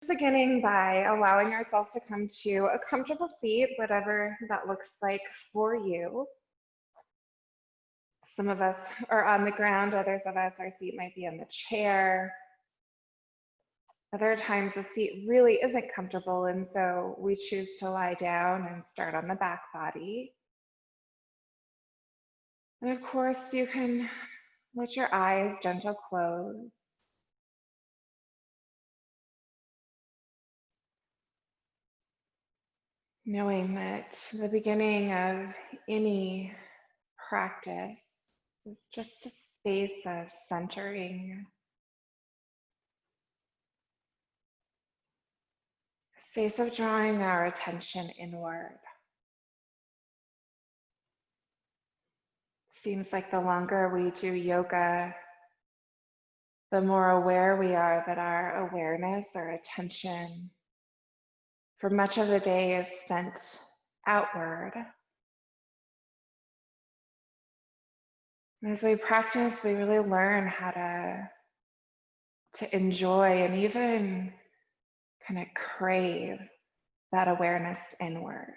Beginning by allowing ourselves to come to a comfortable seat, whatever that looks like for you. Some of us are on the ground, others of us, our seat might be in the chair. Other times the seat really isn't comfortable, and so we choose to lie down and start on the back body. And of course, you can let your eyes gentle close. Knowing that the beginning of any practice is just a space of centering, a space of drawing our attention inward. Seems like the longer we do yoga, the more aware we are that our awareness, our attention, for much of the day is spent outward. And as we practice, we really learn how to enjoy and even kind of crave that awareness inward.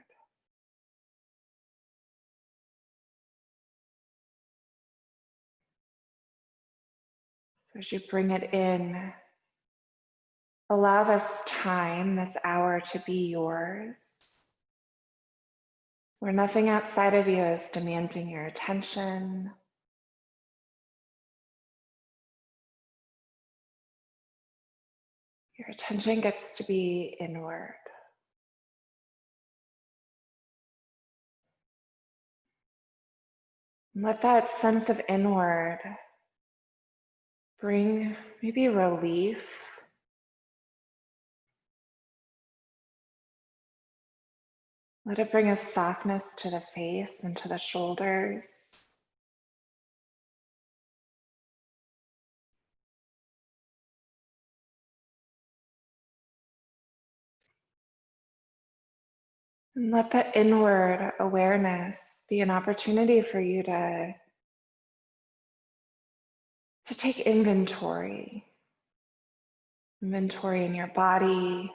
So as you bring it in, allow this time, this hour to be yours, where nothing outside of you is demanding your attention. Your attention gets to be inward. And let that sense of inward bring maybe relief. Let it bring a softness to the face and to the shoulders. And let that inward awareness be an opportunity for you to take inventory. Inventory in your body,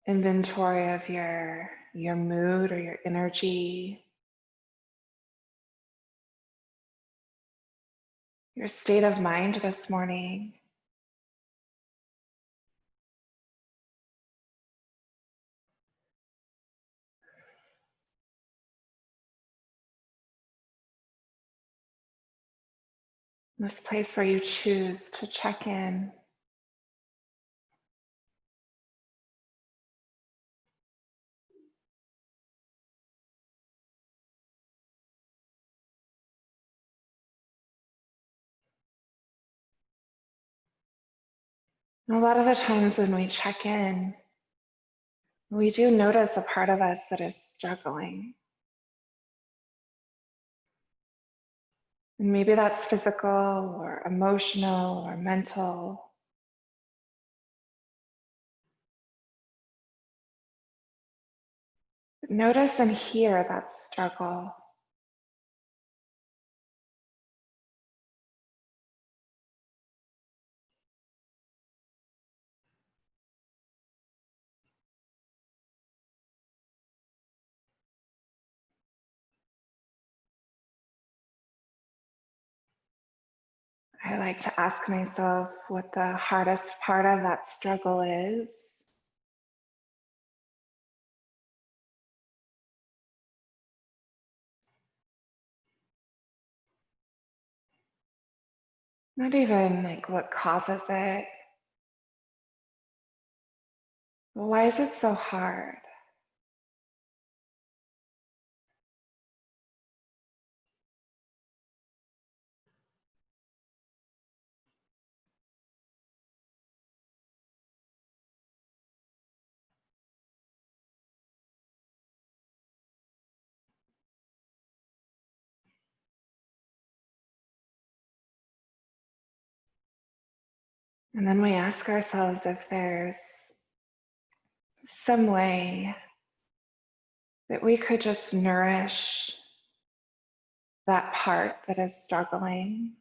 inventory of your mood or your energy, your state of mind this morning. This place where you choose to check in. And a lot of the times when we check in, we do notice a part of us that is struggling. And maybe that's physical or emotional or mental. But notice and hear that struggle. I like to ask myself what the hardest part of that struggle is. Not even like what causes it, but why is it so hard? And then we ask ourselves if there's some way that we could just nourish that part that is struggling.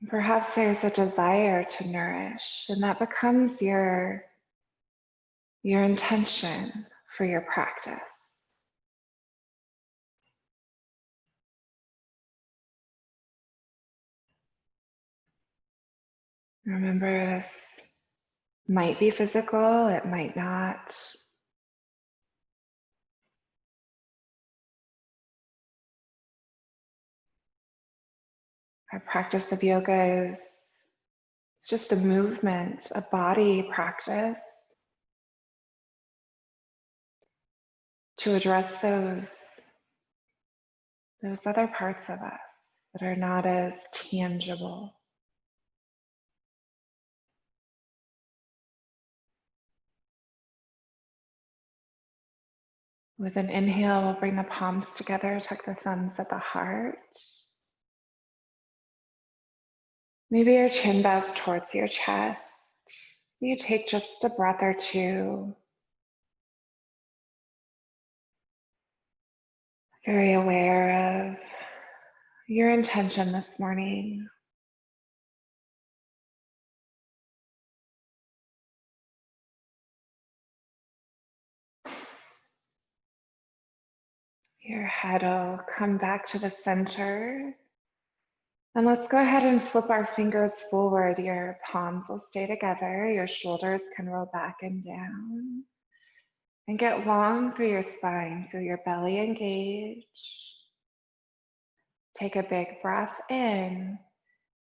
Perhaps there's a desire to nourish, and that becomes your intention for your practice. Remember, this might be physical, it might not. Our practice of yoga it's just a movement, a body practice to address those other parts of us that are not as tangible. With an inhale, we'll bring the palms together, tuck the thumbs at the heart. Maybe your chin bows towards your chest. You take just a breath or two. Very aware of your intention this morning. Your head will come back to the center. And let's go ahead and flip our fingers forward. Your palms will stay together. Your shoulders can roll back and down. And get long through your spine. Feel your belly engage. Take a big breath in.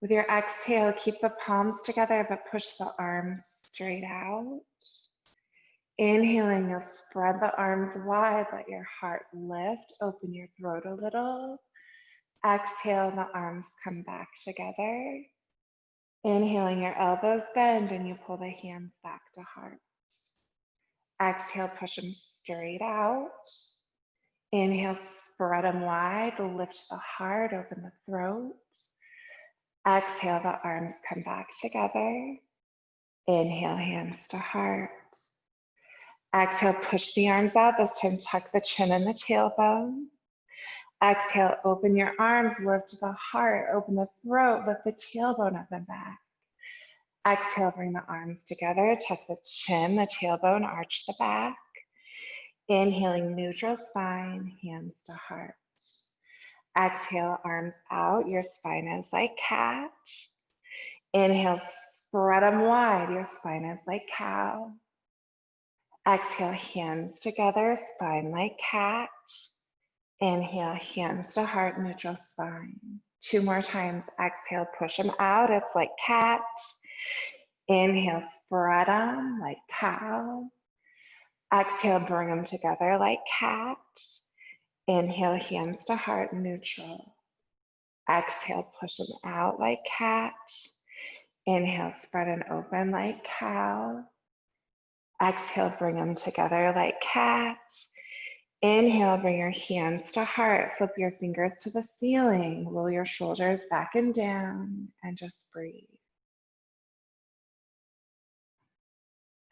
With your exhale, keep the palms together, but push the arms straight out. Inhaling, you'll spread the arms wide, let your heart lift, open your throat a little. Exhale, the arms come back together. Inhaling, your elbows bend and you pull the hands back to heart. Exhale, push them straight out. Inhale, spread them wide, lift the heart, open the throat. Exhale, the arms come back together. Inhale, hands to heart. Exhale, push the arms out. This time, tuck the chin and the tailbone. Exhale, open your arms, lift the heart, open the throat, lift the tailbone up and back. Exhale, bring the arms together, tuck the chin, the tailbone, arch the back. Inhaling, neutral spine, hands to heart. Exhale, arms out, your spine is like cat. Inhale, spread them wide, your spine is like cow. Exhale, hands together, spine like cat. Inhale, hands to heart, neutral spine. 2 more times. Exhale, push them out. It's like cat. Inhale, spread them like cow. Exhale, bring them together like cat. Inhale, hands to heart, neutral. Exhale, push them out like cat. Inhale, spread and open like cow. Exhale, bring them together like cat. Inhale, bring your hands to heart, flip your fingers to the ceiling, roll your shoulders back and down, and just breathe.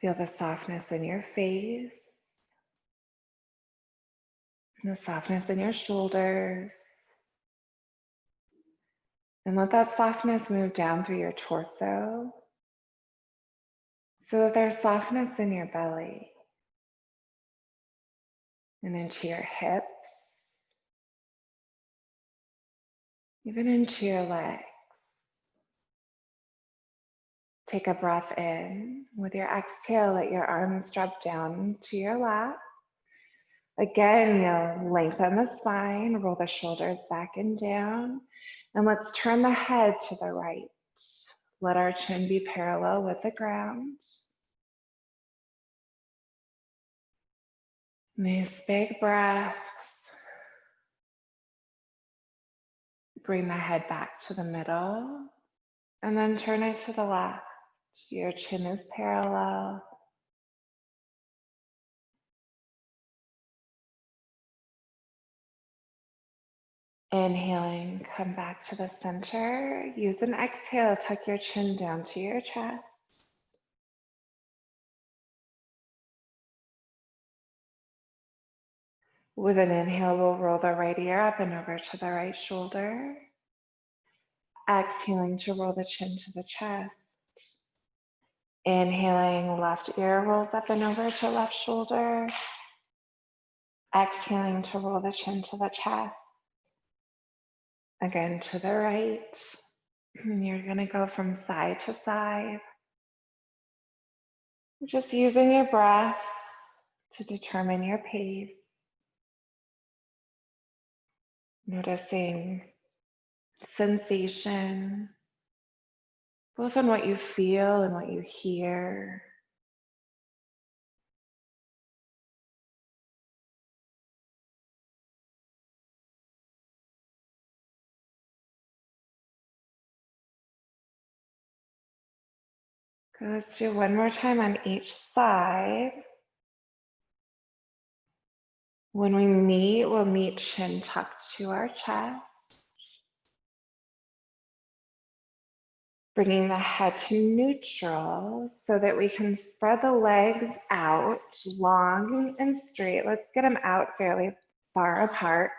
Feel the softness in your face, and the softness in your shoulders. And let that softness move down through your torso so that there's softness in your belly and into your hips, even into your legs. Take a breath in. With your exhale, let your arms drop down to your lap. Again, you'll lengthen the spine, roll the shoulders back and down. And let's turn the head to the right. Let our chin be parallel with the ground. Nice big breaths. Bring the head back to the middle and then turn it to the left. Your chin is parallel. Inhaling, come back to the center. Use an exhale, tuck your chin down to your chest. With an inhale, we'll roll the right ear up and over to the right shoulder. Exhaling to roll the chin to the chest. Inhaling, left ear rolls up and over to left shoulder. Exhaling to roll the chin to the chest. Again to the right. And you're going to go from side to side. Just using your breath to determine your pace. Noticing sensation, both in what you feel and what you hear. Good, let's do one more time on each side. When we meet, we'll meet chin tucked to our chest. Bringing the head to neutral so that we can spread the legs out long and straight. Let's get them out fairly far apart.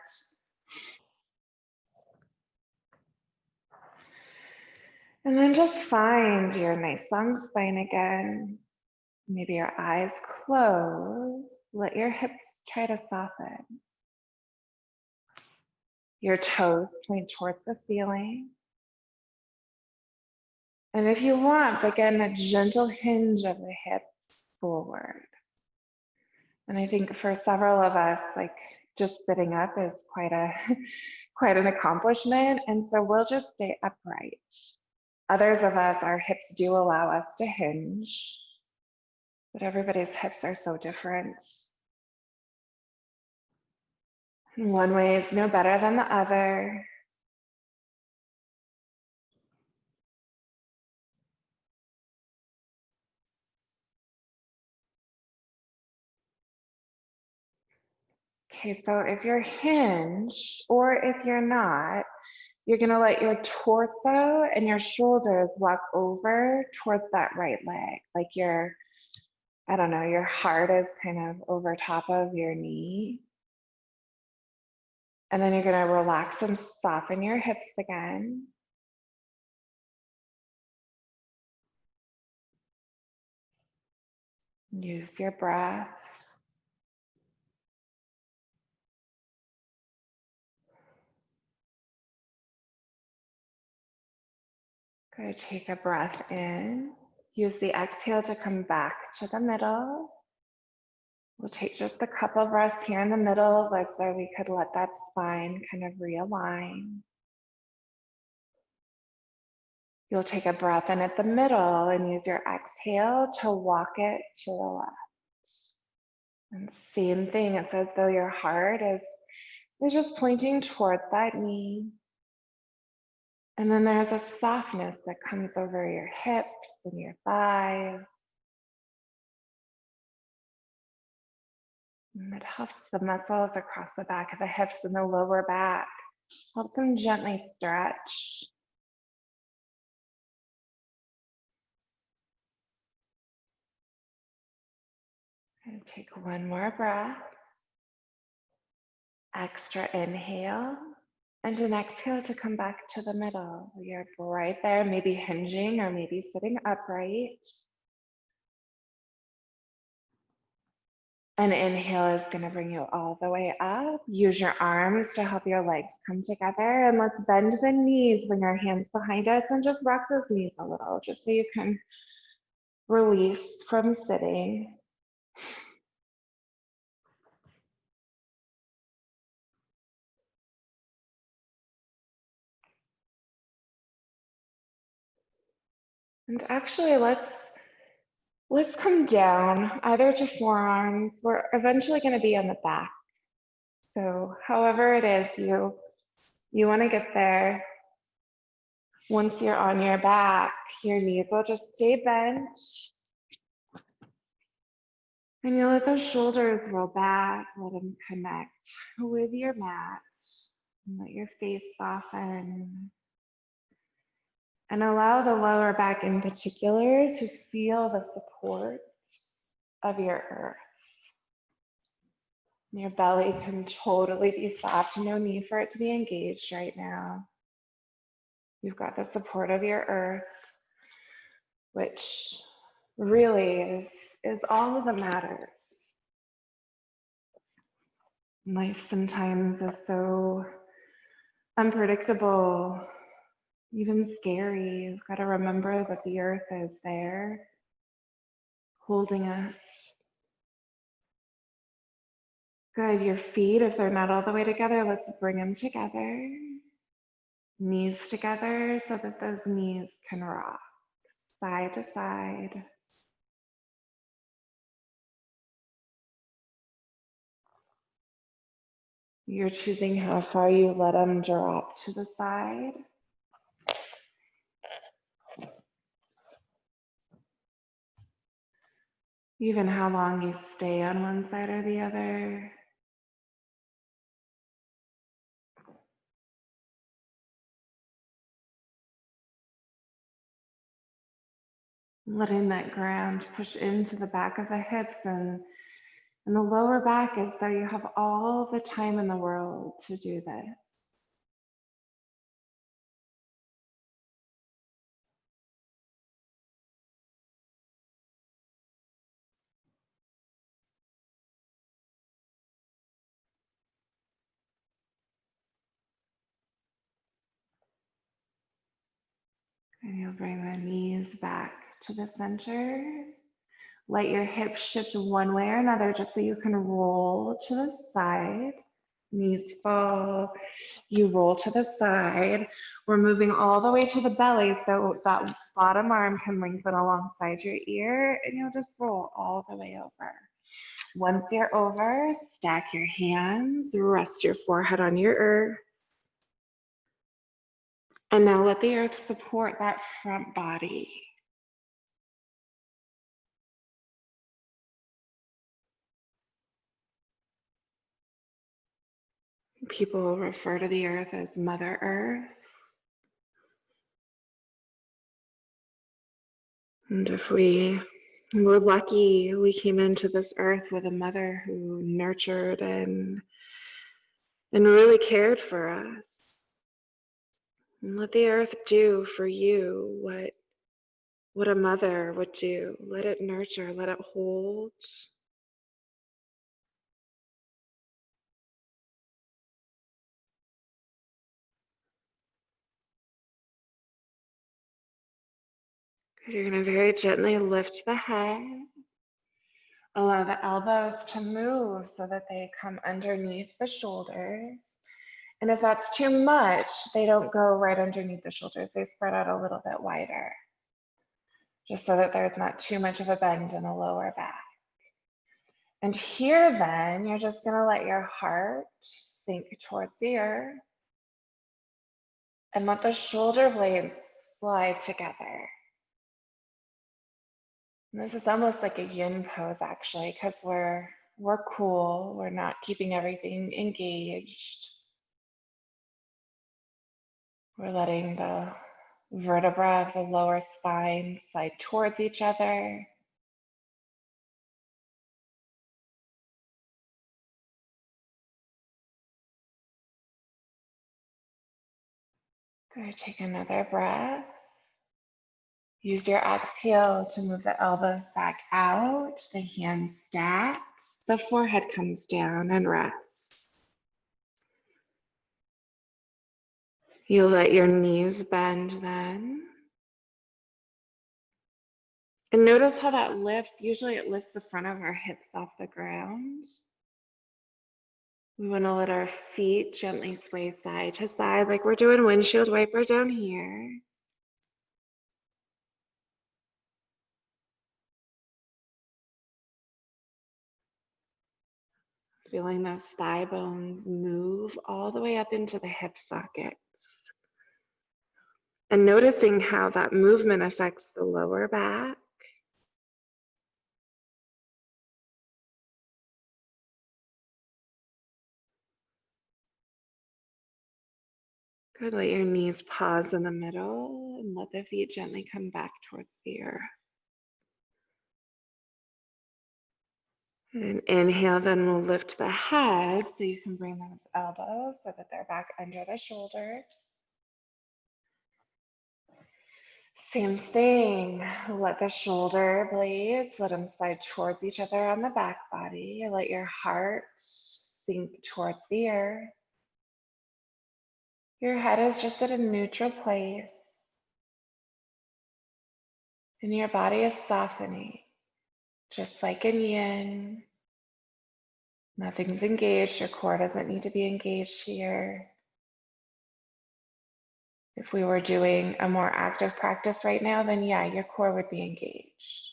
And then just find your nice long spine again. Maybe your eyes close. Let your hips try to soften. Your toes point towards the ceiling. And if you want, begin a gentle hinge of the hips forward. And I think for several of us, like just sitting up is quite an accomplishment. And so we'll just stay upright. Others of us, our hips do allow us to hinge, but everybody's hips are so different. One way is no better than the other. Okay, so if you're hinged or if you're not, you're gonna let your torso and your shoulders walk over towards that right leg. Like I don't know, your heart is kind of over top of your knee. And then you're gonna relax and soften your hips again. Use your breath. Good, take a breath in. Use the exhale to come back to the middle. We'll take just a couple breaths here in the middle so we could let that spine kind of realign. You'll take a breath in at the middle and use your exhale to walk it to the left. And same thing, it's as though your heart is just pointing towards that knee. And then there's a softness that comes over your hips and your thighs. And it helps the muscles across the back of the hips and the lower back. Helps them gently stretch. And take one more breath. Extra inhale. And an exhale to come back to the middle. You're right there, maybe hinging or maybe sitting upright. An inhale is going to bring you all the way up. Use your arms to help your legs come together. And let's bend the knees, bring our hands behind us, and just rock those knees a little, just so you can release from sitting. And actually, let's come down either to forearms. We're eventually going to be on the back. So however it is you want to get there, once you're on your back, your knees will just stay bent. And you'll let those shoulders roll back, let them connect with your mat. And let your face soften. And allow the lower back in particular to feel the support of your earth. Your belly can totally be soft, no need for it to be engaged right now. You've got the support of your earth, which really is all that matters. Life sometimes is so unpredictable, even scary. You've got to remember that the earth is there, holding us. Good. Your feet, if they're not all the way together, let's bring them together. Knees together so that those knees can rock side to side. You're choosing how far you let them drop to the side. Even how long you stay on one side or the other. Letting that ground push into the back of the hips and the lower back as though you have all the time in the world to do this. And you'll bring the knees back to the center. Let your hips shift one way or another just so you can roll to the side. Knees fall, you roll to the side. We're moving all the way to the belly so that bottom arm can lengthen alongside your ear, and you'll just roll all the way over. Once you're over, stack your hands, rest your forehead on your earth. And now let the earth support that front body. People refer to the earth as Mother Earth. And if we were lucky, we came into this earth with a mother who nurtured and really cared for us. And let the earth do for you what a mother would do. Let it nurture, let it hold. You're going to very gently lift the head. Allow the elbows to move so that they come underneath the shoulders. And if that's too much, they don't go right underneath the shoulders. They spread out a little bit wider, just so that there's not too much of a bend in the lower back. And here then, you're just going to let your heart sink towards the earth and let the shoulder blades slide together. And this is almost like a yin pose actually, because we're cool, we're not keeping everything engaged. We're letting the vertebra of the lower spine slide towards each other. Good, take another breath. Use your exhale to move the elbows back out, the hands stack, the forehead comes down and rests. You'll let your knees bend then. And notice how that lifts. Usually it lifts the front of our hips off the ground. We want to let our feet gently sway side to side like we're doing windshield wiper down here. Feeling those thigh bones move all the way up into the hip sockets. And noticing how that movement affects the lower back. Good, let your knees pause in the middle and let the feet gently come back towards the earth. And inhale, then we'll lift the head so you can bring those elbows so that they're back under the shoulders. Same thing. Let the shoulder blades, let them slide towards each other on the back body. Let your heart sink towards the earth. Your head is just at a neutral place. And your body is softening, just like in yin. Nothing's engaged. Your core doesn't need to be engaged here. If we were doing a more active practice right now, then yeah, your core would be engaged.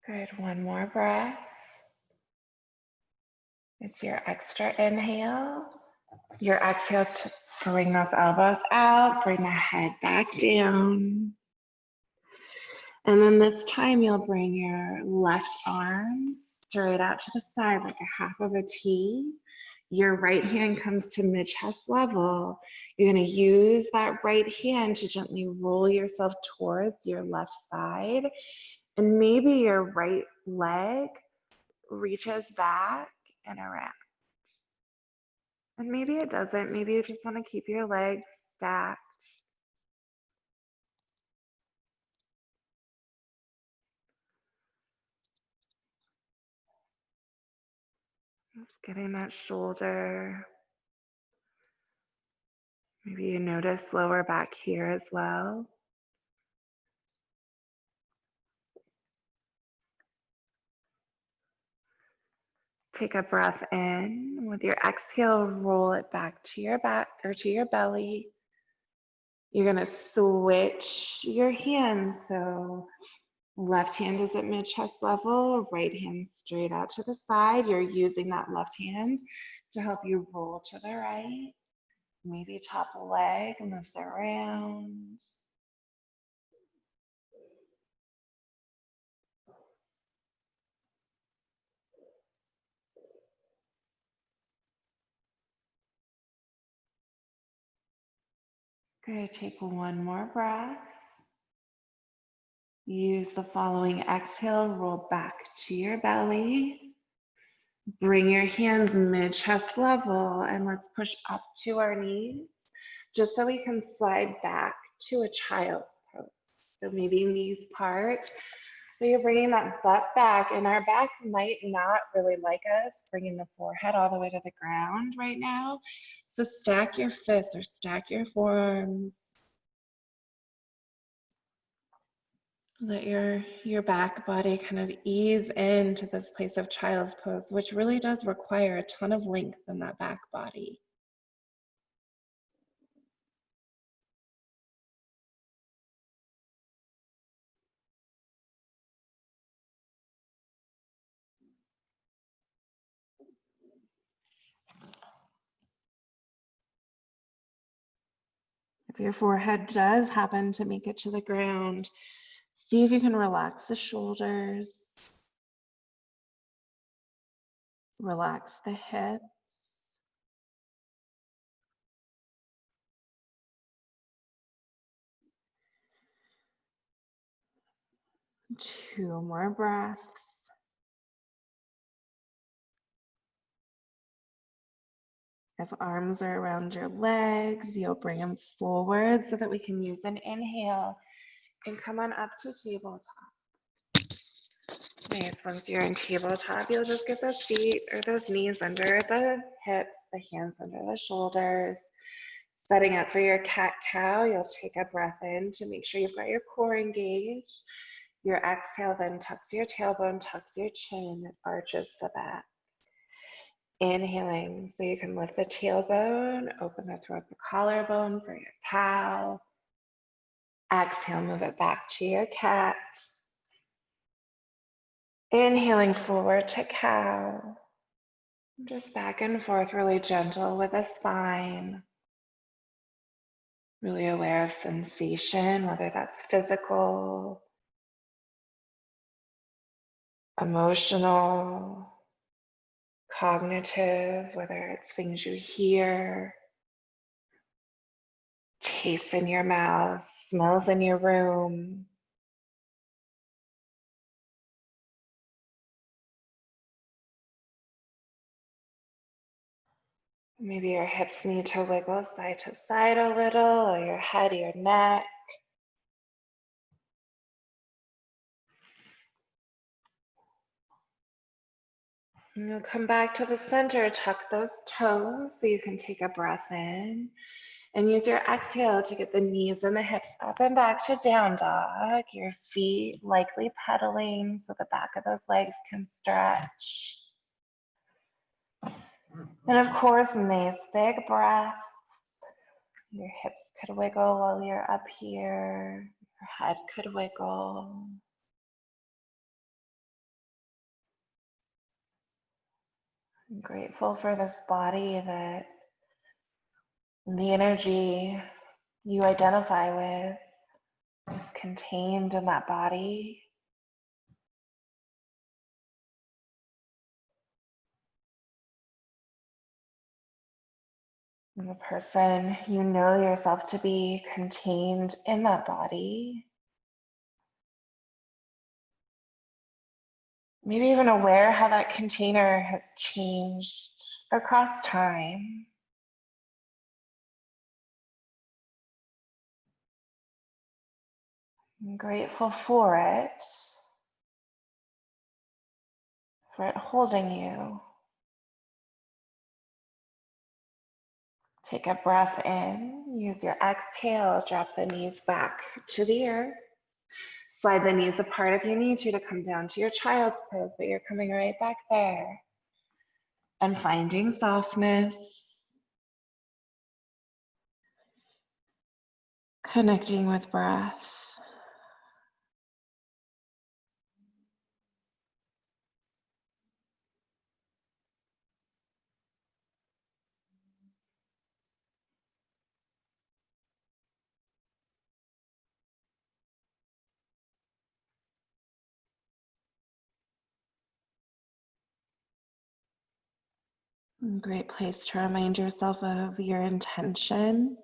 Good, one more breath. It's your extra inhale. Your exhale to bring those elbows out, bring the head back down. And then this time you'll bring your left arm straight out to the side like a half of a T. Your right hand comes to mid-chest level. You're going to use that right hand to gently roll yourself towards your left side. And maybe your right leg reaches back and around. And maybe it doesn't. Maybe you just want to keep your legs stacked. Just getting that shoulder. Maybe you notice lower back here as well. Take a breath in. With your exhale, roll it back to your back or to your belly. You're going to switch your hands. So left hand is at mid-chest level, right hand straight out to the side. You're using that left hand to help you roll to the right. Maybe top leg moves around. Good, take one more breath. Use the following exhale, roll back to your belly. Bring your hands mid-chest level and let's push up to our knees just so we can slide back to a child's pose. So maybe knees part, but you're bringing that butt back, and our back might not really like us bringing the forehead all the way to the ground right now. So stack your fists or stack your forearms. Let your back body kind of ease into this place of child's pose, which really does require a ton of length in that back body. If your forehead does happen to make it to the ground, see if you can relax the shoulders, relax the hips. Two more breaths. If arms are around your legs, you'll bring them forward so that we can use an inhale and come on up to tabletop. Nice. Once you're in tabletop, you'll just get those feet or those knees under the hips, the hands under the shoulders. Setting up for your cat-cow, you'll take a breath in to make sure you've got your core engaged. Your exhale then tucks your tailbone, tucks your chin, arches the back. Inhaling, so you can lift the tailbone, open the throat, the collarbone for your cow. Exhale, move it back to your cat. Inhaling forward to cow. Just back and forth, really gentle with the spine. Really aware of sensation, whether that's physical, emotional, cognitive, whether it's things you hear, tastes in your mouth, smells in your room. Maybe your hips need to wiggle side to side a little, or your head, your neck. And you'll come back to the center, tuck those toes so you can take a breath in. And use your exhale to get the knees and the hips up and back to down dog. Your feet likely pedaling so the back of those legs can stretch. And of course, nice big breath. Your hips could wiggle while you're up here. Your head could wiggle. I'm grateful for this body that the energy you identify with is contained in that body. And the person you know yourself to be contained in that body. Maybe even aware how that container has changed across time. I'm grateful for it holding you. Take a breath in, use your exhale, drop the knees back to the earth. Slide the knees apart if you need to come down to your child's pose, but you're coming right back there. And finding softness, connecting with breath. A great place to remind yourself of your intention.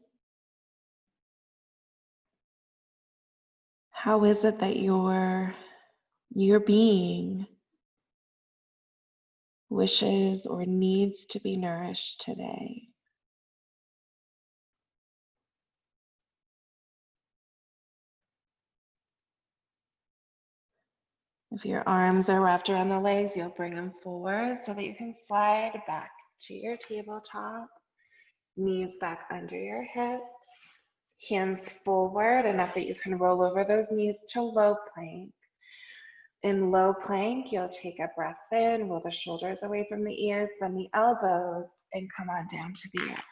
How is it that your being wishes or needs to be nourished today? If your arms are wrapped around the legs, you'll bring them forward so that you can slide back to your tabletop. Knees back under your hips. Hands forward enough that you can roll over those knees to low plank. In low plank, you'll take a breath in, roll the shoulders away from the ears, bend the elbows, and come on down to the earth.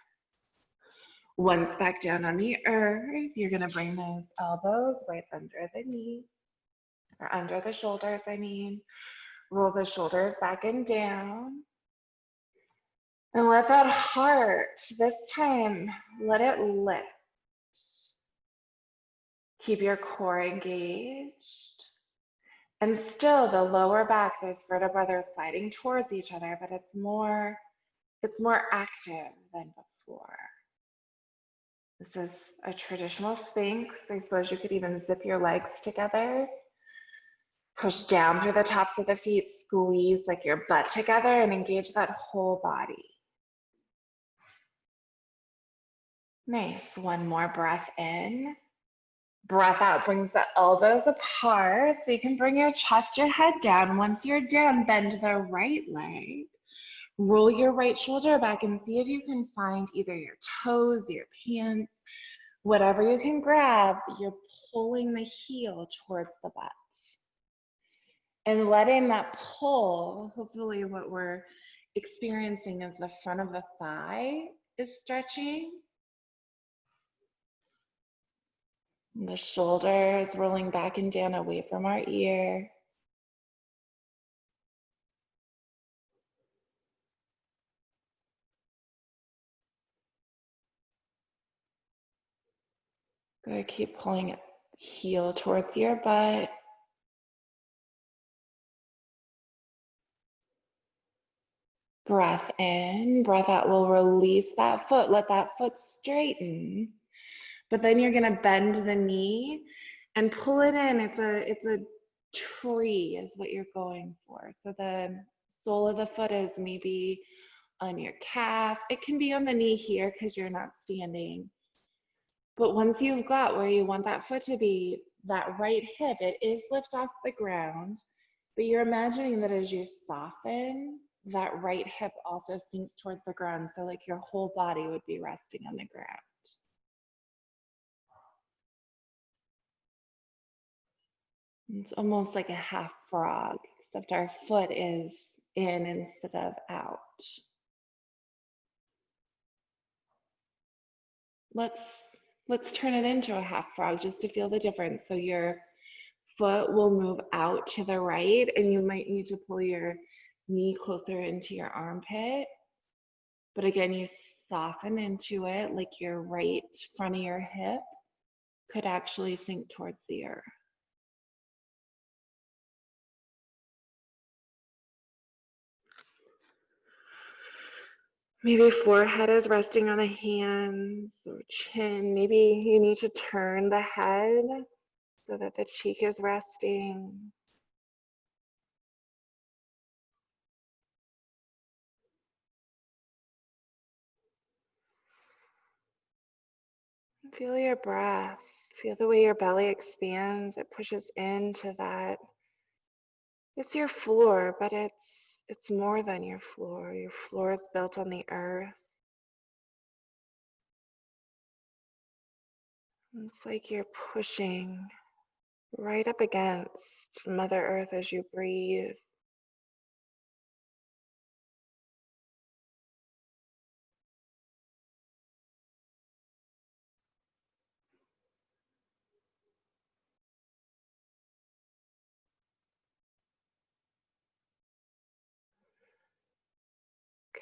Once back down on the earth, you're gonna bring those elbows right under the knees, or under the shoulders, I mean. Roll the shoulders back and down. And let that heart, this time, let it lift. Keep your core engaged. And still the lower back, those vertebrae are sliding towards each other, but it's more active than before. This is a traditional Sphinx. I suppose you could even zip your legs together. Push down through the tops of the feet, squeeze like your butt together and engage that whole body. Nice, one more breath in. Breath out brings the elbows apart so you can bring your chest, your head down. Once you're down, bend the right leg. Roll your right shoulder back and see if you can find either your toes, your pants, whatever you can grab. You're pulling the heel towards the butt. And letting that pull, hopefully what we're experiencing is the front of the thigh is stretching. And the shoulders rolling back and down away from our ear. Good, keep pulling it heel towards your butt. Breath in, breath out. We'll release that foot, let that foot straighten. But then you're gonna bend the knee and pull it in. It's a tree is what you're going for. So the sole of the foot is maybe on your calf. It can be on the knee here because you're not standing. But once you've got where you want that foot to be, that right hip, it is lift off the ground, but you're imagining that as you soften, that right hip also sinks towards the ground. So like your whole body would be resting on the ground. It's almost like a half frog, except our foot is in instead of out. Let's turn it into a half frog just to feel the difference. So your foot will move out to the right, and you might need to pull your knee closer into your armpit. But again, you soften into it, like your right front of your hip could actually sink towards the earth. Maybe forehead is resting on the hands or chin. Maybe you need to turn the head so that the cheek is resting. Feel your breath. Feel the way your belly expands. It pushes into that. It's your floor, but it's more than your floor. Your floor is built on the earth. It's like you're pushing right up against Mother Earth as you breathe.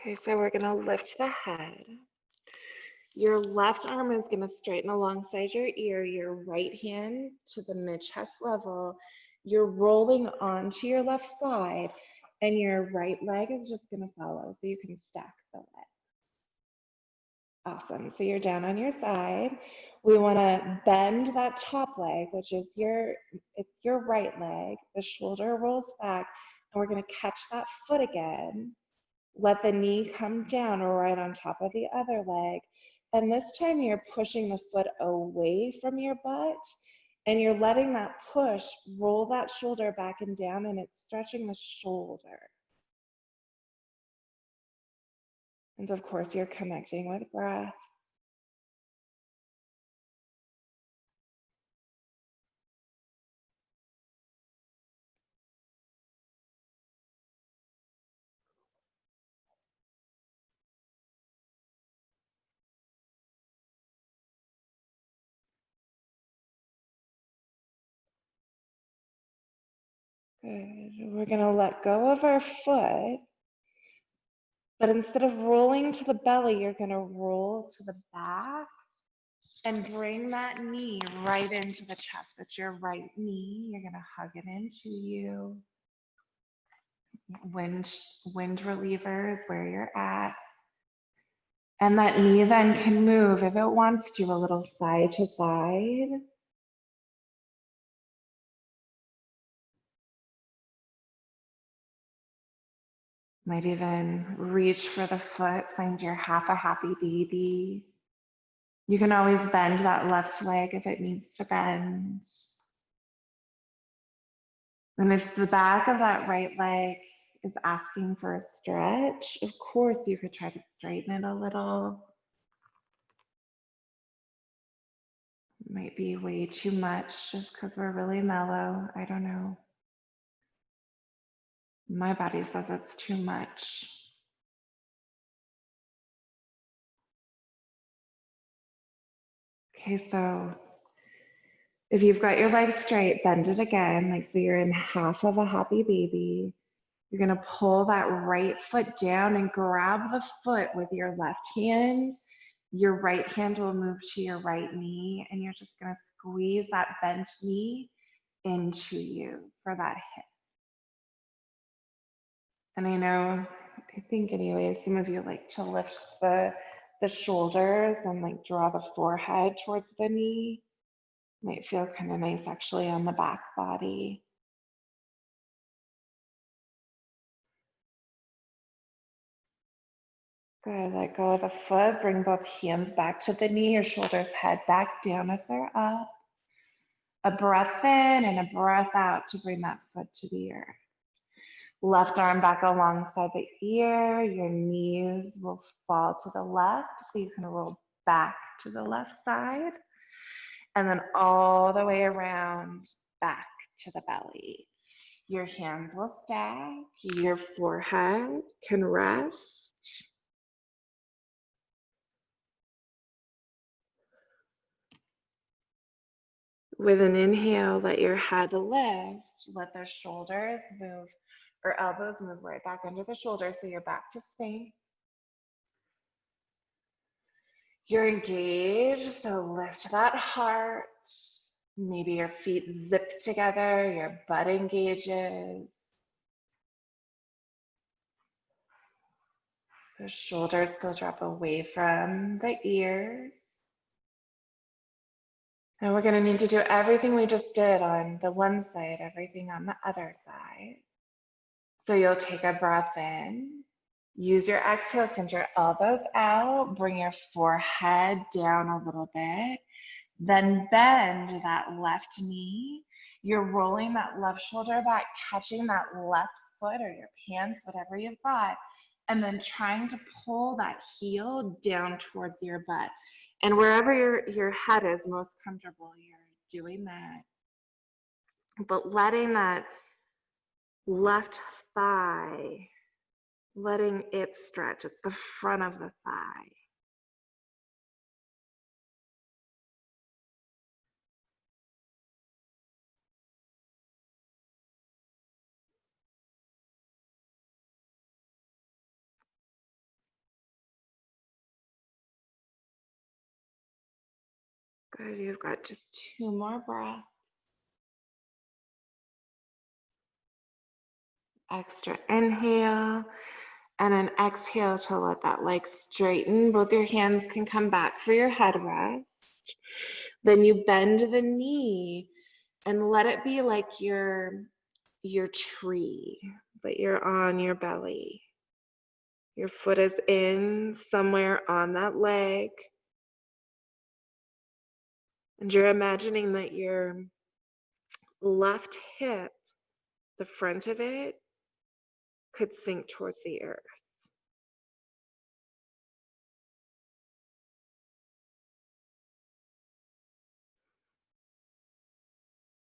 Okay, so we're gonna lift the head. Your left arm is gonna straighten alongside your ear, your right hand to the mid-chest level. You're rolling onto your left side, and your right leg is just gonna follow, so you can stack the leg. Awesome, so you're down on your side. We wanna bend that top leg, which is it's your right leg. The shoulder rolls back, and we're gonna catch that foot again. Let the knee come down right on top of the other leg. And this time you're pushing the foot away from your butt, and you're letting that push roll that shoulder back and down, and it's stretching the shoulder. And of course, you're connecting with breath. Good. We're going to let go of our foot, but instead of rolling to the belly, you're going to roll to the back and bring that knee right into the chest. It's your right knee. You're going to hug it into you. Wind reliever is where you're at. And that knee then can move if it wants to, a little side to side. Might even reach for the foot, find your half a happy baby. You can always bend that left leg if it needs to bend. And if the back of that right leg is asking for a stretch, of course you could try to straighten it a little. It might be way too much just because we're really mellow. I don't know. My body says it's too much. Okay, so if you've got your legs straight, bend it again, like so you're in half of a happy baby. You're gonna pull that right foot down and grab the foot with your left hand. Your right hand will move to your right knee, and you're just gonna squeeze that bent knee into you for that hip. And I think anyways, some of you like to lift the shoulders and like draw the forehead towards the knee. Might feel kind of nice actually on the back body. Good, let go of the foot, bring both hands back to the knee, your shoulders head back down if they're up. A breath in and a breath out to bring that foot to the earth. Left arm back alongside the ear, your knees will fall to the left so you can roll back to the left side. And then all the way around back to the belly. Your hands will stack, your forehead can rest. With an inhale, let your head lift, let the shoulders move, or elbows move right back under the shoulders so you're back to space. You're engaged, so lift that heart. Maybe your feet zip together, your butt engages. The shoulders still drop away from the ears. And we're going to need to do everything we just did on the one side, everything on the other side. So you'll take a breath in. Use your exhale, send your elbows out, bring your forehead down a little bit. Then bend that left knee. You're rolling that left shoulder back, catching that left foot or your pants, whatever you've got, and then trying to pull that heel down towards your butt. And wherever your head is most comfortable, you're doing that. But letting that left thigh, letting it stretch. It's the front of the thigh. Good, you've got just 2 more breaths. Extra inhale and an exhale to let that leg straighten. Both your hands can come back for your head rest. Then you bend the knee and let it be like your tree, but you're on your belly. Your foot is in somewhere on that leg. And you're imagining that your left hip, the front of it, could sink towards the earth.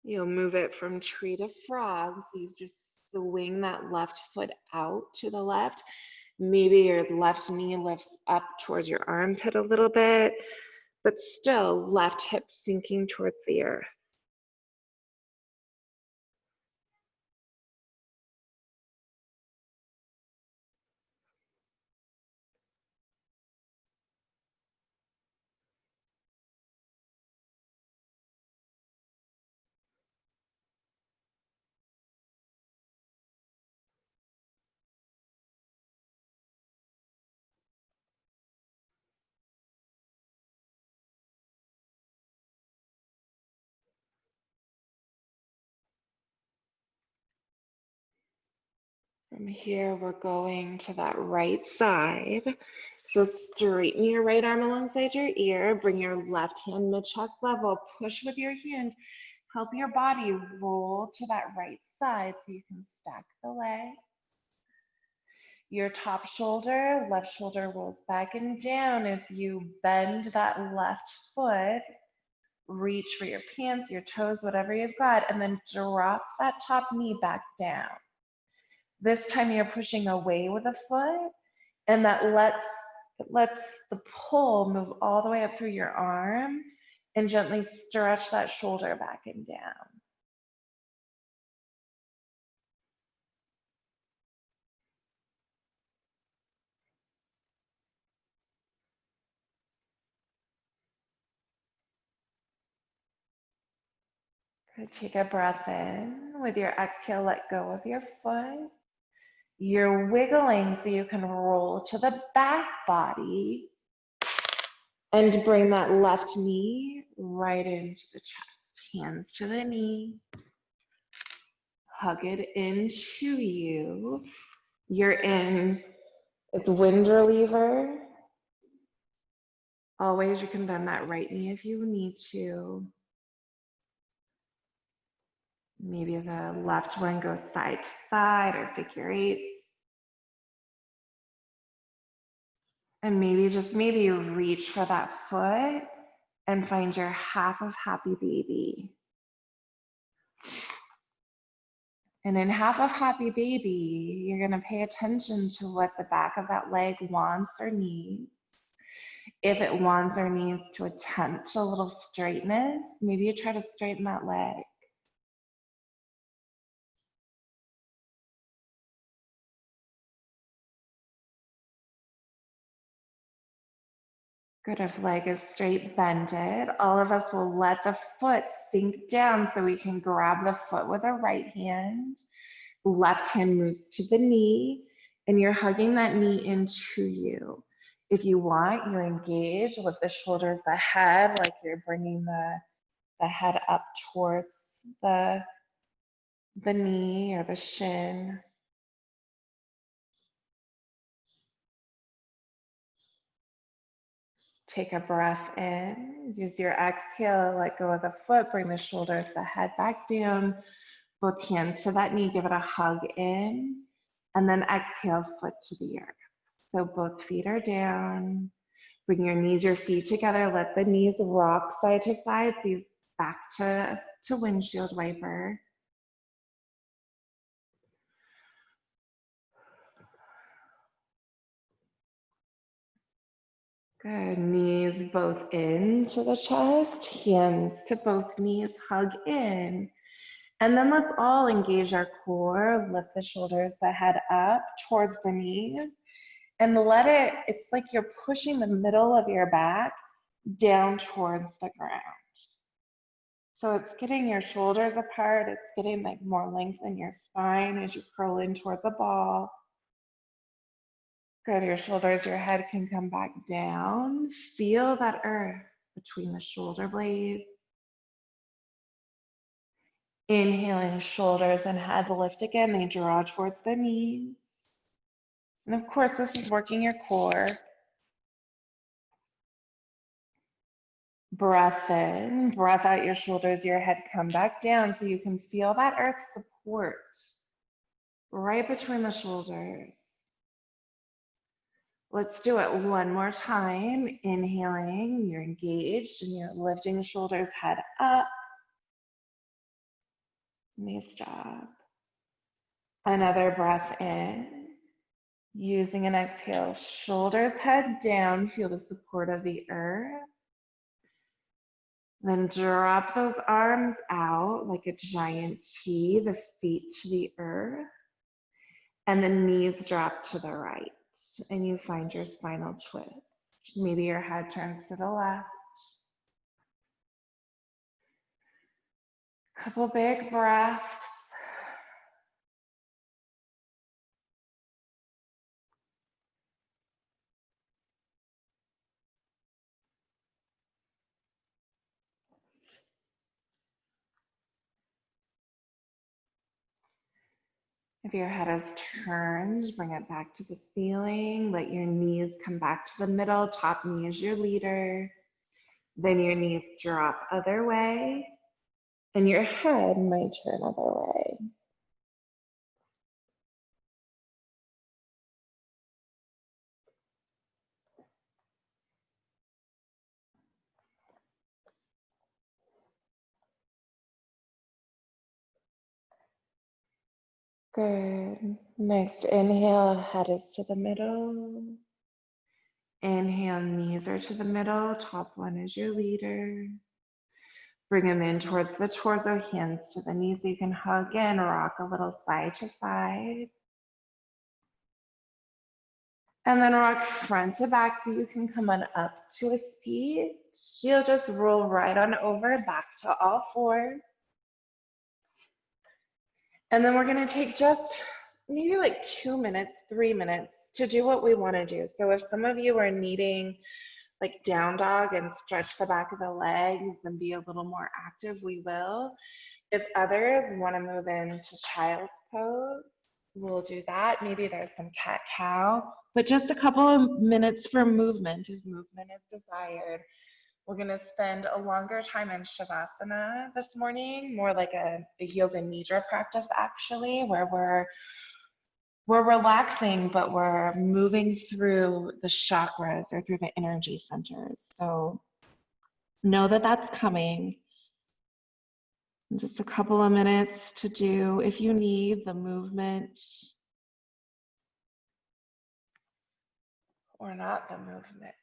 You'll move it from tree to frog. So you just swing that left foot out to the left. Maybe your left knee lifts up towards your armpit a little bit, but still left hip sinking towards the earth. From here, we're going to that right side. So straighten your right arm alongside your ear, bring your left hand mid-chest level, push with your hand, help your body roll to that right side so you can stack the legs. Your top shoulder, left shoulder rolls back and down as you bend that left foot, reach for your pants, your toes, whatever you've got, and then drop that top knee back down. This time you're pushing away with the foot, and that lets the pull move all the way up through your arm and gently stretch that shoulder back and down. Good. Take a breath in. With your exhale, let go of your foot. You're wiggling so you can roll to the back body and bring that left knee right into the chest. Hands to the knee. Hug it into you. You're in It's wind reliever. Always, you can bend that right knee if you need to. Maybe the left one goes side to side or figure eight. And maybe you reach for that foot and find your half of happy baby. And in half of happy baby, you're going to pay attention to what the back of that leg wants or needs. If it wants or needs to attempt a little straightness, maybe you try to straighten that leg. Good, if leg is straight, bend it. All of us will let the foot sink down so we can grab the foot with our right hand. Left hand moves to the knee, and you're hugging that knee into you. If you want, you engage with the shoulders, the head, like you're bringing the head up towards the knee or the shin. Take a breath in, use your exhale, let go of the foot, bring the shoulders, the head back down, both hands to that knee, give it a hug in, and then exhale, foot to the earth. So both feet are down. Bring your knees, your feet together, let the knees rock side to side, so you back to windshield wiper. Good, knees both into the chest, hands to both knees, hug in. And then let's all engage our core, lift the shoulders, the head up towards the knees, and let it, it's like you're pushing the middle of your back down towards the ground. So it's getting your shoulders apart, it's getting like more length in your spine as you curl in towards the ball. Good, your shoulders, your head can come back down. Feel that earth between the shoulder blades. Inhaling, shoulders and head lift again, they draw towards the knees. And of course, this is working your core. Breath in, breath out, your shoulders, your head come back down so you can feel that earth support right between the shoulders. Let's do it one more time. Inhaling, you're engaged and you're lifting shoulders, head up. Nice job. Another breath in. Using an exhale, shoulders, head down, feel the support of the earth. Then drop those arms out like a giant T, the feet to the earth, and the knees drop to the right, and you find your spinal twist. Maybe your head turns to the left. Couple big breaths. If your head is turned, bring it back to the ceiling. Let your knees come back to the middle. Top knee is your leader. Then your knees drop other way, and your head might turn other way. Good. Next inhale, head is to the middle. Inhale, knees are to the middle. Top one is your leader. Bring them in towards the torso, hands to the knees. You can hug in, rock a little side to side. And then rock front to back so you can come on up to a seat. You'll just roll right on over, back to all fours. And then we're gonna take just maybe like 2 minutes, 3 minutes to do what we wanna do. So if some of you are needing like down dog and stretch the back of the legs and be a little more active, we will. If others wanna move into child's pose, we'll do that. Maybe there's some cat-cow, but just a couple of minutes for movement if movement is desired. We're going to spend a longer time in Shavasana this morning, more like a yoga nidra practice actually, where we're relaxing, but we're moving through the chakras or through the energy centers. So know that that's coming. Just a couple of minutes to do if you need the movement or not the movement.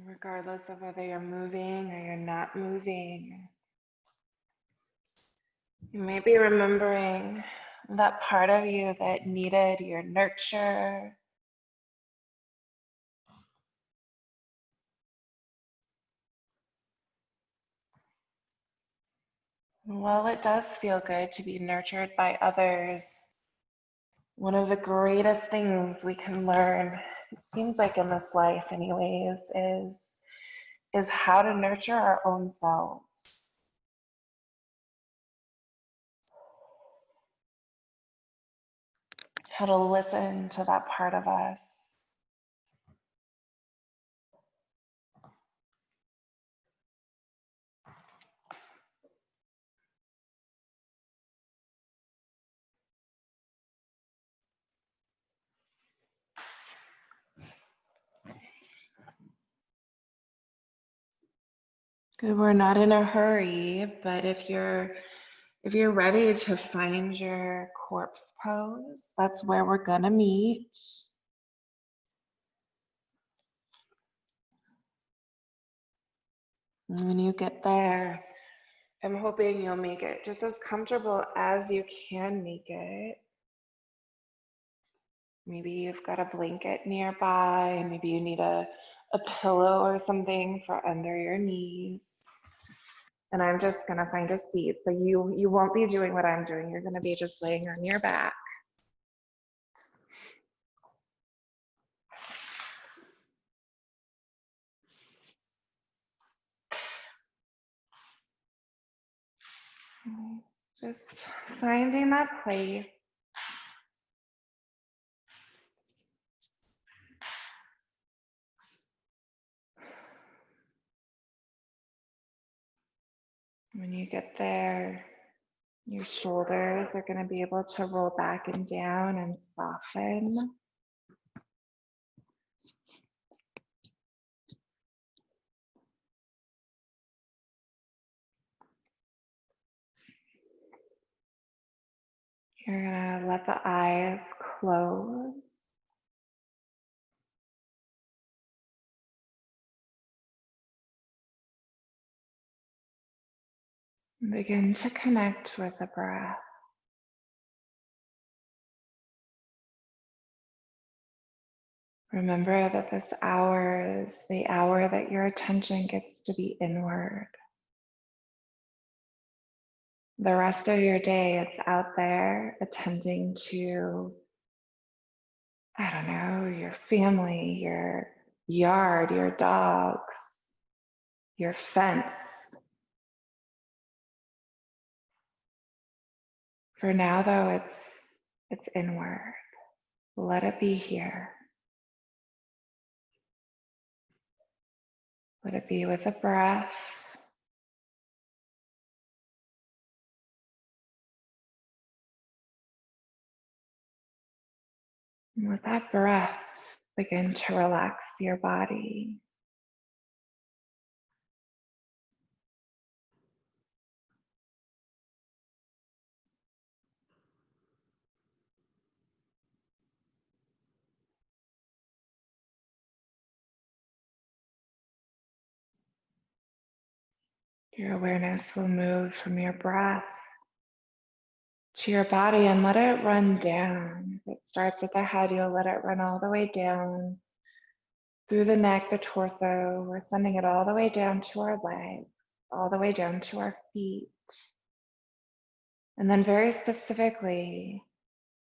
Regardless of whether you're moving or you're not moving, you may be remembering that part of you that needed your nurture. While it does feel good to be nurtured by others, one of the greatest things we can learn, it seems like in this life anyways, is how to nurture our own selves. How to listen to that part of us. Good, we're not in a hurry, but if you're ready to find your corpse pose, that's where we're gonna meet. And when you get there, I'm hoping you'll make it just as comfortable as you can make it. Maybe you've got a blanket nearby, maybe you need a pillow or something for under your knees. And I'm just gonna find a seat. So you won't be doing what I'm doing. You're gonna be just laying on your back. Just finding that place. When you get there, your shoulders are going to be able to roll back and down and soften. You're going to let the eyes close. And begin to connect with the breath. Remember that this hour is the hour that your attention gets to be inward. The rest of your day, it's out there attending to, I don't know, your family, your yard, your dogs, your fence. For now, though, it's inward. Let it be here. Let it be with a breath. And with that breath, begin to relax your body. Your awareness will move from your breath to your body and let it run down. If it starts at the head, you'll let it run all the way down through the neck, the torso. We're sending it all the way down to our legs, all the way down to our feet. And then very specifically,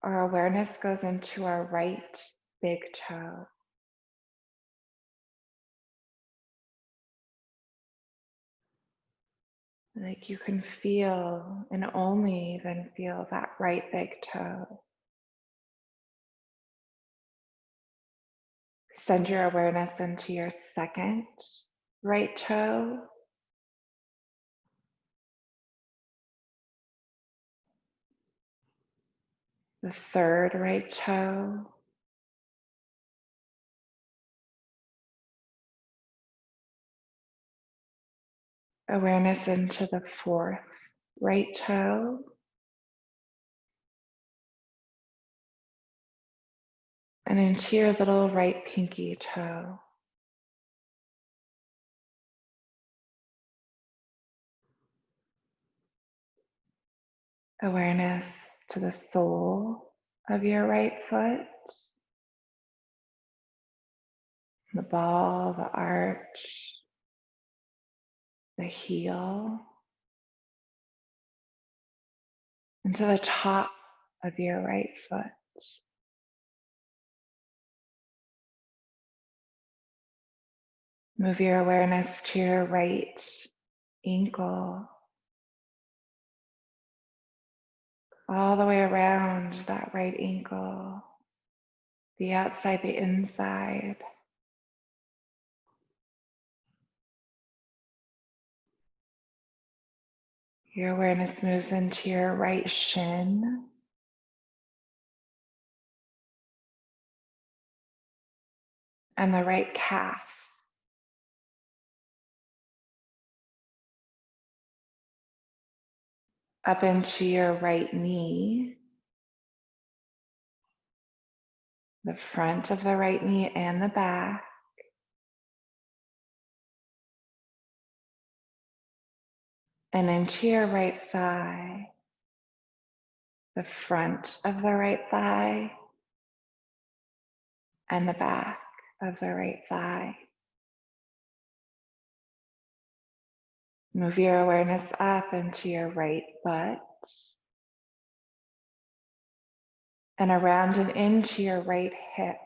our awareness goes into our right big toe. Like you can feel and only even feel that right big toe. Send your awareness into your second right toe, the third right toe, awareness into the fourth right toe, and into your little right pinky toe. Awareness to the sole of your right foot, the ball, the arch, the heel, and to the top of your right foot. Move your awareness to your right ankle, all the way around that right ankle, the outside, the inside. Your awareness moves into your right shin, and the right calf, up into your right knee, the front of the right knee and the back, and into your right thigh, the front of the right thigh, and the back of the right thigh. Move your awareness up into your right butt, and around and into your right hip.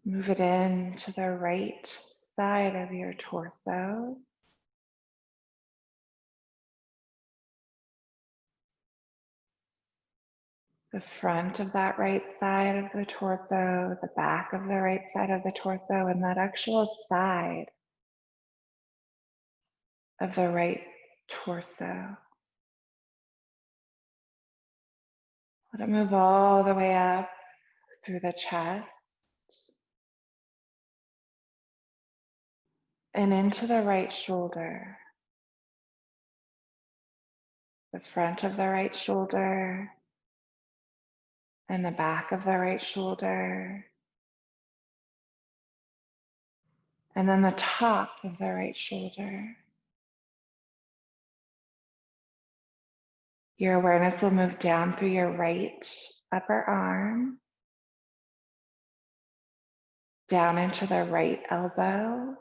Move it in to the right side of your torso. The front of that right side of the torso, the back of the right side of the torso, and that actual side of the right torso. Let it move all the way up through the chest and into the right shoulder, the front of the right shoulder and the back of the right shoulder, and then the top of the right shoulder. Your awareness will move down through your right upper arm, down into the right elbow,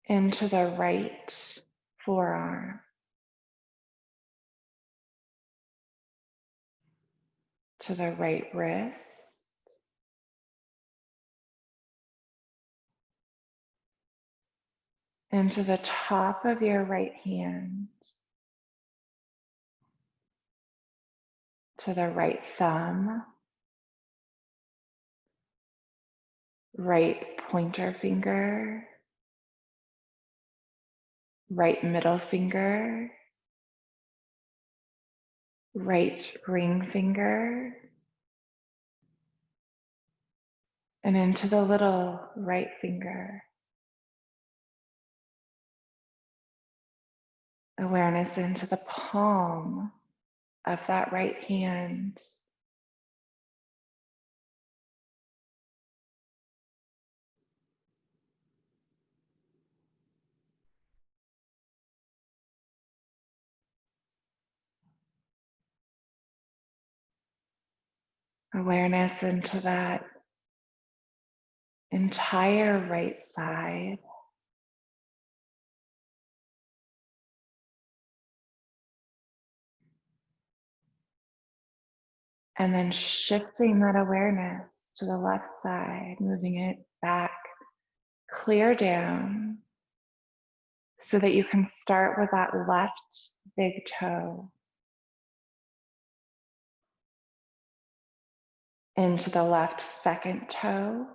into the right forearm, to the right wrist, into the top of your right hand, to the right thumb, right pointer finger, right middle finger, right ring finger, and into the little right finger. Awareness into the palm of that right hand. Awareness into that entire right side. And then shifting that awareness to the left side, moving it back, clear down, so that you can start with that left big toe into the left second toe,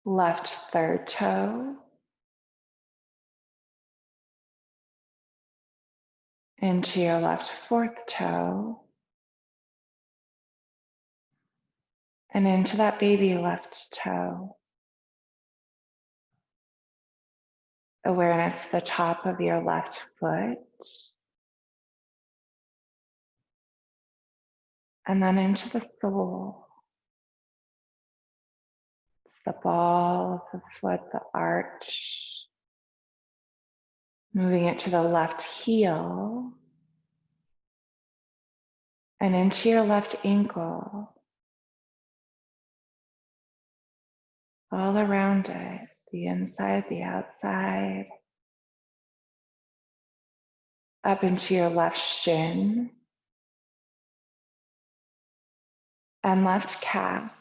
left third toe, into your left fourth toe, and into that baby left toe. Awareness the top of your left foot, and then into the sole. It's the ball of the foot, the arch. Moving it to the left heel and into your left ankle. All around it, the inside, the outside. Up into your left shin and left calf.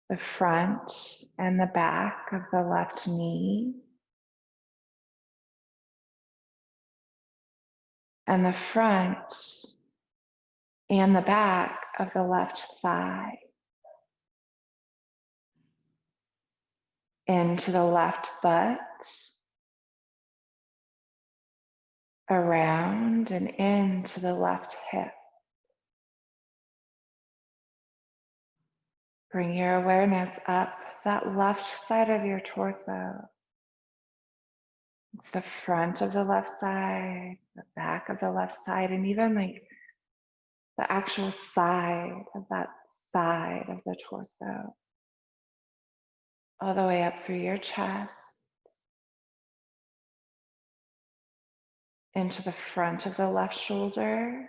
The front and the back of the left knee. And the front and the back of the left thigh. Into the left butt. Around and into the left hip. Bring your awareness up that left side of your torso. It's the front of the left side, the back of the left side, and even like the actual side of that side of the torso. All the way up through your chest, into the front of the left shoulder,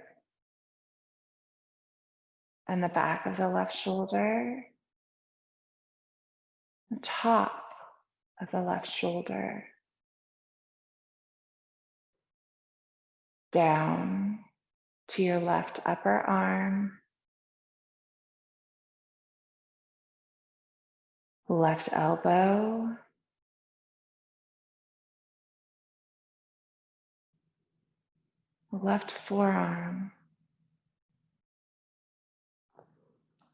and the back of the left shoulder, the top of the left shoulder, down to your left upper arm, left elbow, left forearm,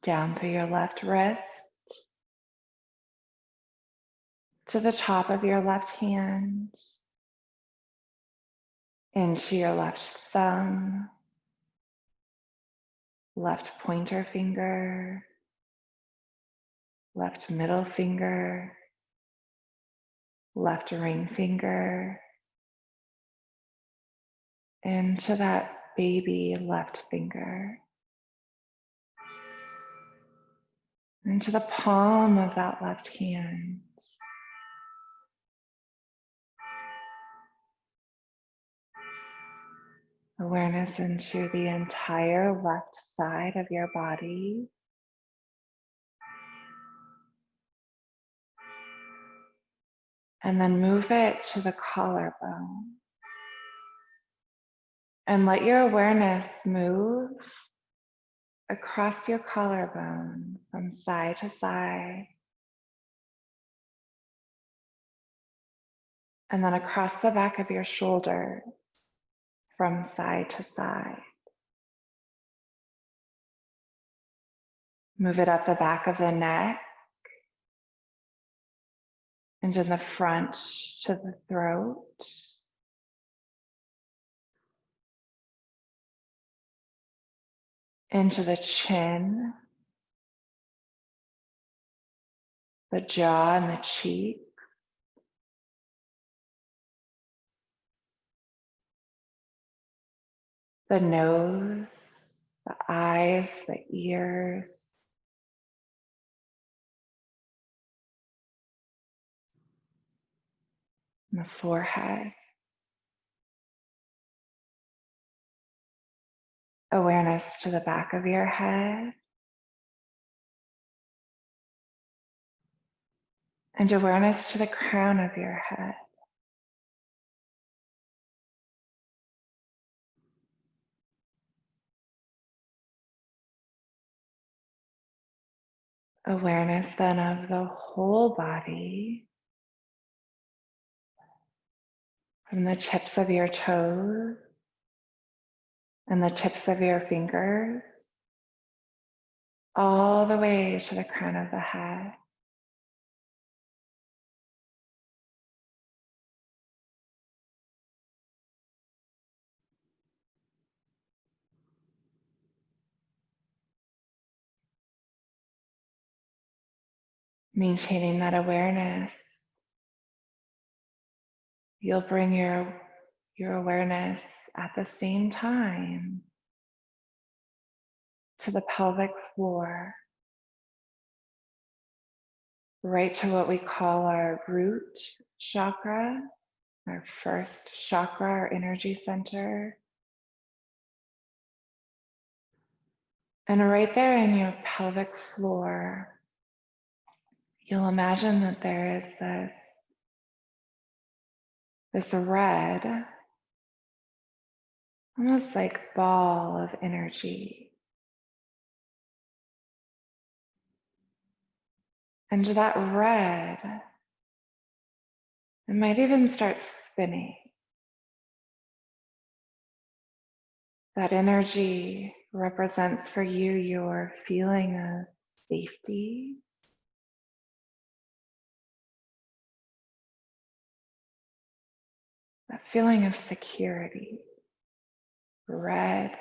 down through your left wrist, to the top of your left hand, into your left thumb, left pointer finger, left middle finger, left ring finger, into that baby left finger, into the palm of that left hand. Awareness into the entire left side of your body. And then move it to the collarbone. And let your awareness move across your collarbone from side to side. And then across the back of your shoulders from side to side. Move it up the back of the neck and in the front to the throat. Into the chin, the jaw and the cheeks. The nose, the eyes, the ears. And the forehead. Awareness to the back of your head, and awareness to the crown of your head. Awareness then of the whole body, from the tips of your toes and the tips of your fingers, all the way to the crown of the head. Maintaining that awareness, you'll bring your awareness at the same time to the pelvic floor, right to what we call our root chakra, our first chakra, our energy center. And right there in your pelvic floor, you'll imagine that there is this red, almost like ball of energy. And that red, it might even start spinning. That energy represents for you your feeling of safety, that feeling of security. Red,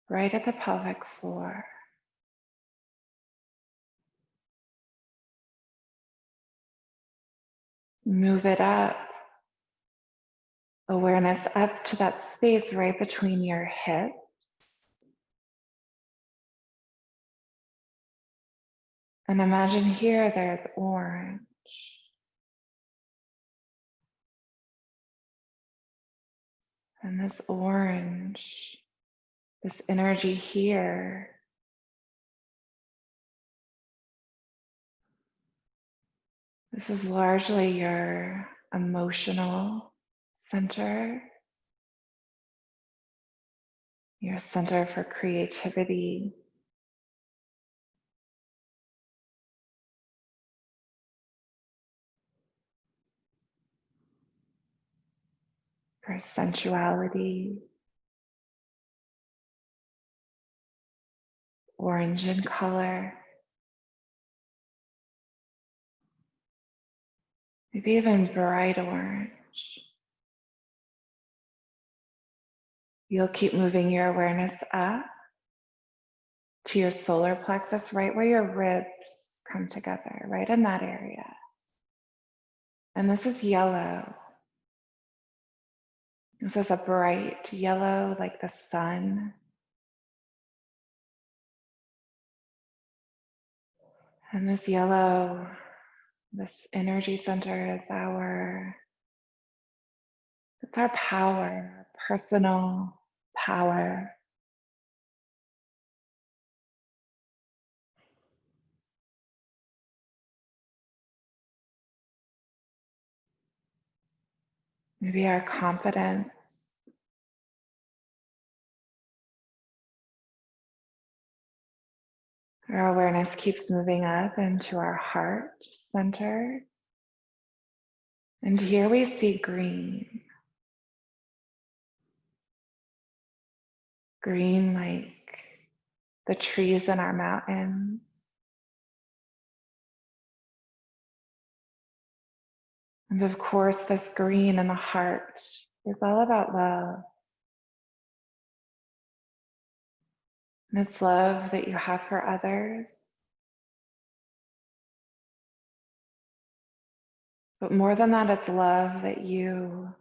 right at the pelvic floor. Move it up, awareness up to that space right between your hips. And imagine here there's orange. And this orange, this energy here, this is largely your emotional center, your center for creativity, for sensuality, orange in color, maybe even bright orange. You'll keep moving your awareness up to your solar plexus, right where your ribs come together, right in that area. And this is yellow. This is a bright yellow, like the sun. And this yellow, this energy center is it's our power, personal power. Maybe our confidence. Our awareness keeps moving up into our heart center. And here we see green. Green like the trees in our mountains. And of course, this green in the heart is all about love. And it's love that you have for others. But more than that, it's love that you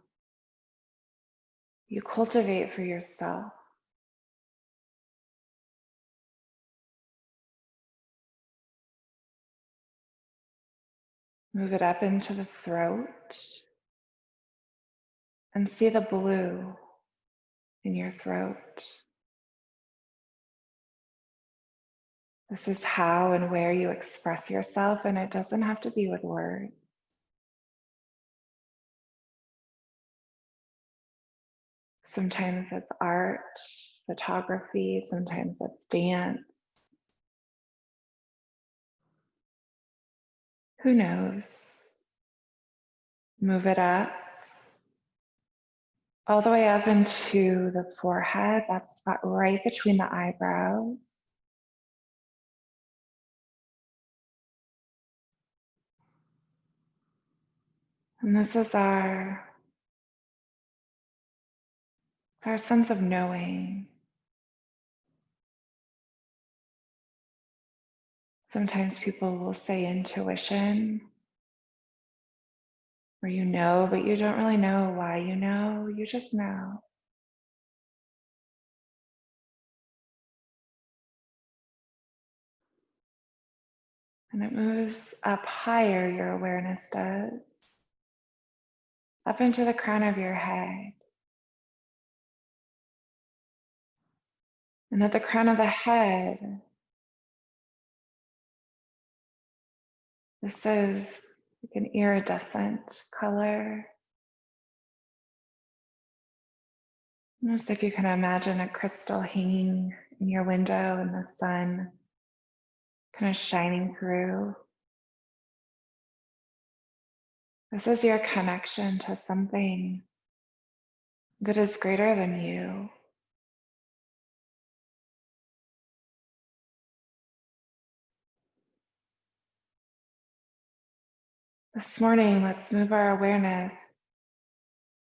cultivate for yourself. Move it up into the throat and see the blue in your throat. This is how and where you express yourself, and it doesn't have to be with words. Sometimes it's art, photography, sometimes it's dance. Who knows? Move it up, all the way up into the forehead, that spot right between the eyebrows. And this is our sense of knowing. Sometimes people will say intuition, where you know, but you don't really know why you just know. And it moves up higher, your awareness does, up into the crown of your head. And at the crown of the head, this is like an iridescent color. Almost if you can imagine a crystal hanging in your window and the sun kind of shining through. This is your connection to something that is greater than you. This morning, let's move our awareness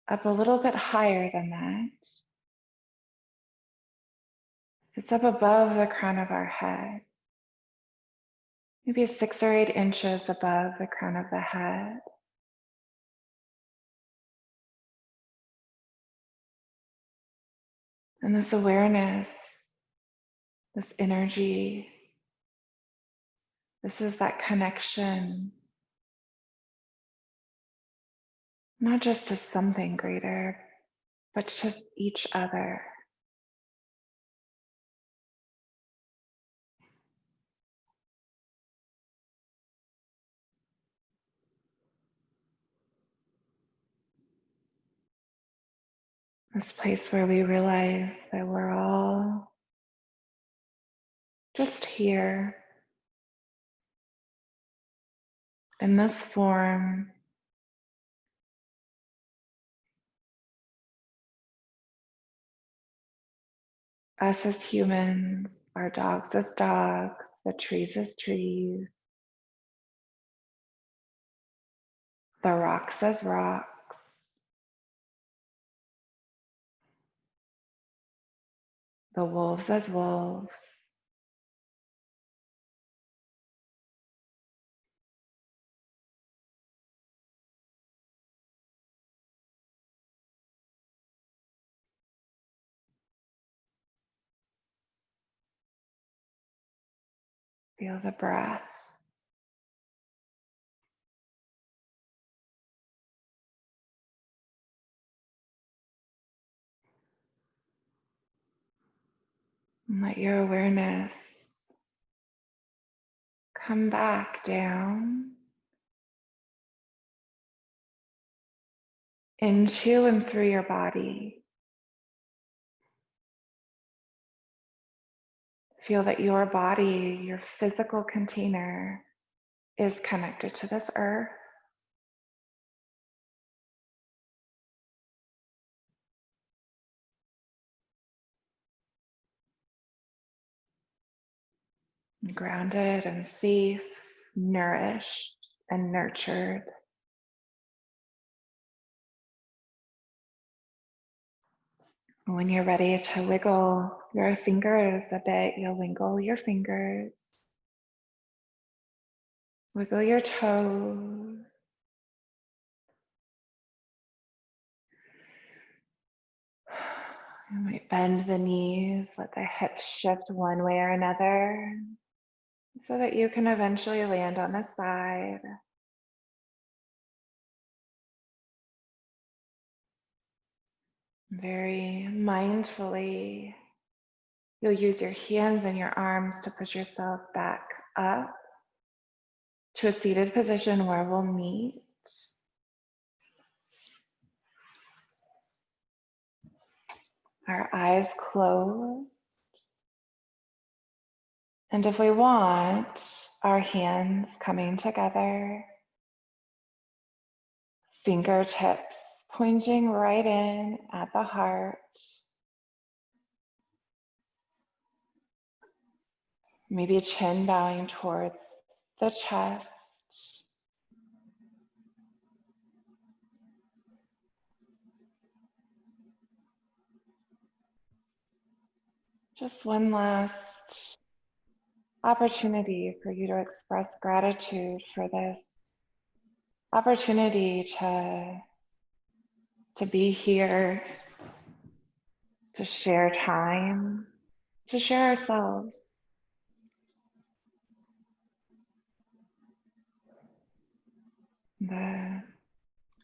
up a little bit higher than that. It's up above the crown of our head, maybe 6 or 8 inches above the crown of the head. And this awareness, this energy, this is that connection, not just to something greater, but to each other. This place where we realize that we're all just here in this form, us as humans, our dogs as dogs, the trees as trees, the rocks as rocks, the wolves as wolves. Feel the breath. And let your awareness come back down into and through your body. Feel that your body, your physical container, is connected to this earth. Grounded and safe, nourished and nurtured. When you're ready to wiggle your fingers a bit, you'll wiggle your fingers, wiggle your toes. You might bend the knees, let the hips shift one way or another so that you can eventually land on the side. Very mindfully You'll use your hands and your arms to push yourself back up to a seated position where we'll meet. Our eyes closed. And if we want, our hands coming together, fingertips pointing right in at the heart. Maybe chin bowing towards the chest. Just one last opportunity for you to express gratitude for this opportunity to be here, to share time, to share ourselves. The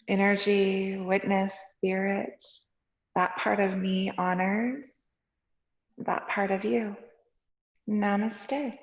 energy, witness, spirit, that part of me honors that part of you. Namaste.